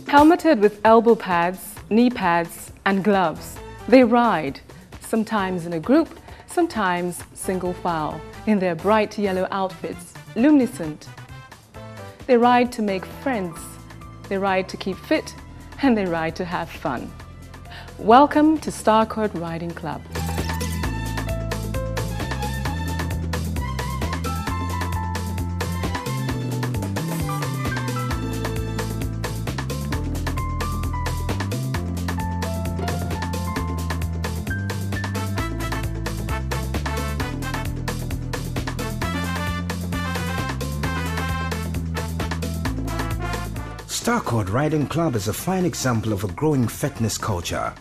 Helmeted with elbow pads, knee pads and gloves, they ride, sometimes in a group, sometimes single file, in their bright yellow outfits, luminescent. They ride to make friends, they ride to keep fit, and they ride to have fun. Welcome to Starcord Riding Club. Starcord Riding Club is a fine example of a growing fitness culture.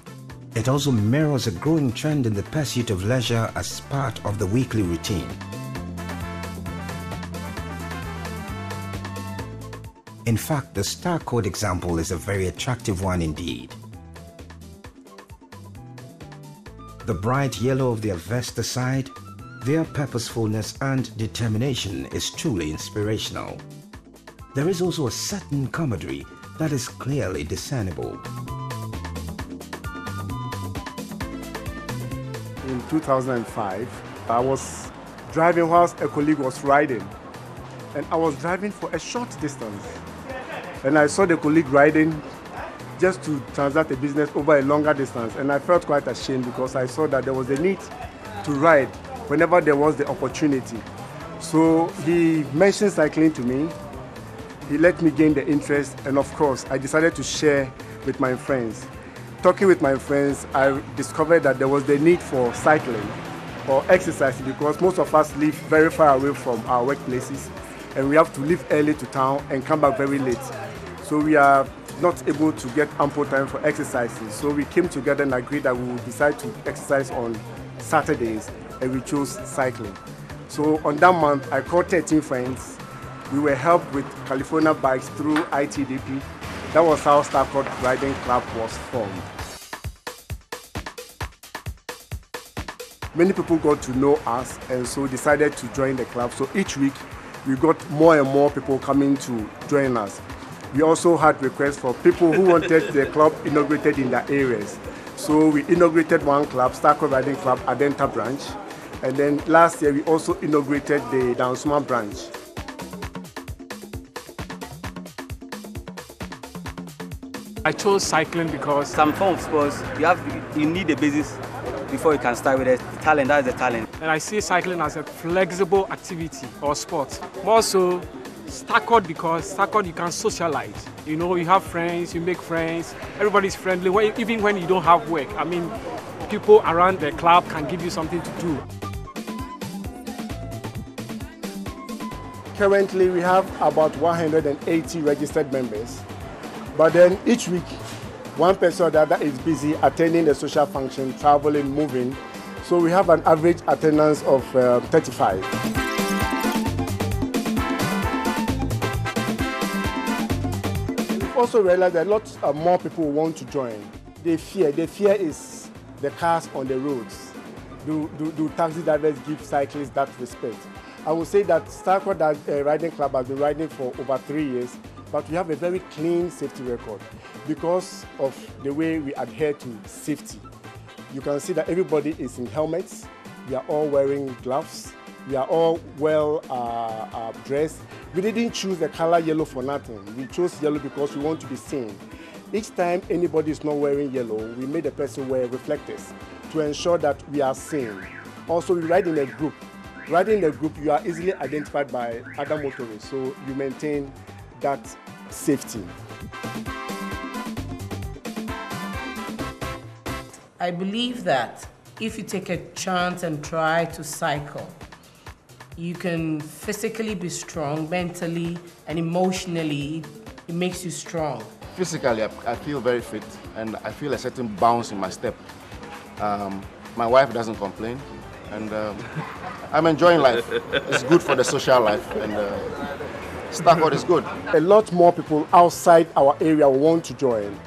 It also mirrors a growing trend in the pursuit of leisure as part of the weekly routine. In fact, the Starcord example is a very attractive one indeed. The bright yellow of their vest aside, their purposefulness and determination is truly inspirational. There is also a certain camaraderie that is clearly discernible. In 2005, I was driving whilst a colleague was riding. And I was driving for a short distance. And I saw the colleague riding just to transact a business over a longer distance. And I felt quite ashamed because I saw that there was a need to ride whenever there was the opportunity. So he mentioned cycling to me. He let me gain the interest, and of course, I decided to share with my friends. Talking with my friends, I discovered that there was the need for cycling or exercise because most of us live very far away from our workplaces and we have to leave early to town and come back very late. So we are not able to get ample time for exercises. So we came together and agreed that we would decide to exercise on Saturdays, and we chose cycling. So on that month, I called 13 friends. We were helped with California bikes through ITDP. That was how Starcord Riding Club was formed. Many people got to know us and so decided to join the club. So each week we got more and more people coming to join us. We also had requests for people who wanted the club inaugurated in their areas. So we inaugurated one club, Starcord Riding Club Adenta branch. And then last year we also inaugurated the Dansuma branch. I chose cycling because some form of sports, you need the basis before you can start with it. Talent, that is the talent. And I see cycling as a flexible activity or sport. More so, Starcord because Starcord you can socialize. You know, you have friends, you make friends, everybody's friendly, even when you don't have work. I mean, people around the club can give you something to do. Currently, we have about 180 registered members. But then each week, one person or the other is busy attending the social function, traveling, moving. So we have an average attendance of 35. We've also realized that lots more people want to join. The fear is the cars on the roads. Do taxi drivers give cyclists that respect? I would say that Starcord Riding Club has been riding for over 3 years. But we have a very clean safety record because of the way we adhere to safety. You can see that everybody is in helmets. We are all wearing gloves. We are all well dressed. We didn't choose the color yellow for nothing. We chose yellow because we want to be seen. Each time anybody is not wearing yellow, we made the person wear reflectors to ensure that we are seen. Also, we ride in a group. Riding in a group, you are easily identified by other motorists, so you maintain that safety. I believe that if you take a chance and try to cycle, you can physically be strong, mentally and emotionally, it makes you strong. Physically, I feel very fit and I feel a certain bounce in my step. My wife doesn't complain and I'm enjoying life. It's good for the social life and Starcord is good. A lot more people outside our area want to join.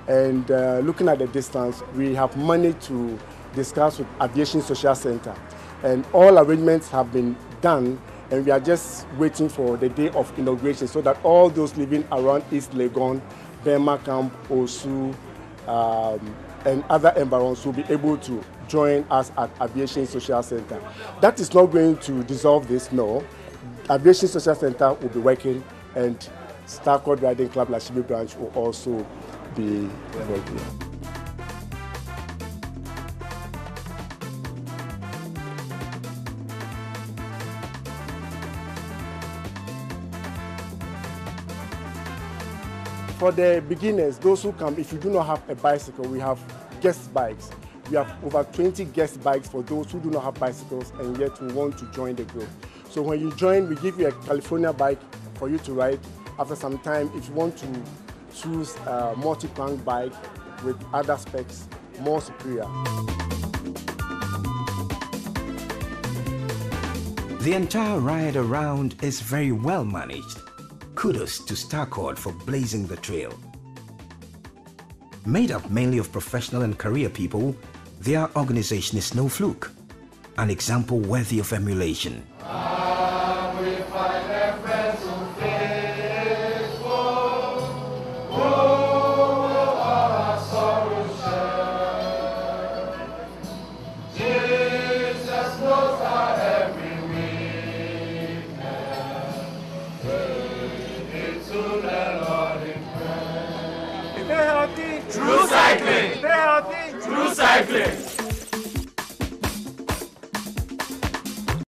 And looking at the distance, we have managed to discuss with Aviation Social Center. And all arrangements have been done, and we are just waiting for the day of inauguration so that all those living around East Legon, Burma Camp, Osu, and other environs will be able to join us at Aviation Social Center. That is not going to dissolve this, no. Aviation Social Center will be working, and Starcord Riding Club Lashibi branch will also be working. For the beginners, those who come, if you do not have a bicycle, we have guest bikes. We have over 20 guest bikes for those who do not have bicycles and yet who want to join the group. So when you join, we give you a California bike for you to ride. After some time, if you want to choose a multi-crank bike with other specs, more superior. The entire ride around is very well managed. Kudos to Starcord for blazing the trail. Made up mainly of professional and career people, their organization is no fluke, an example worthy of emulation. True cycling! True cycling!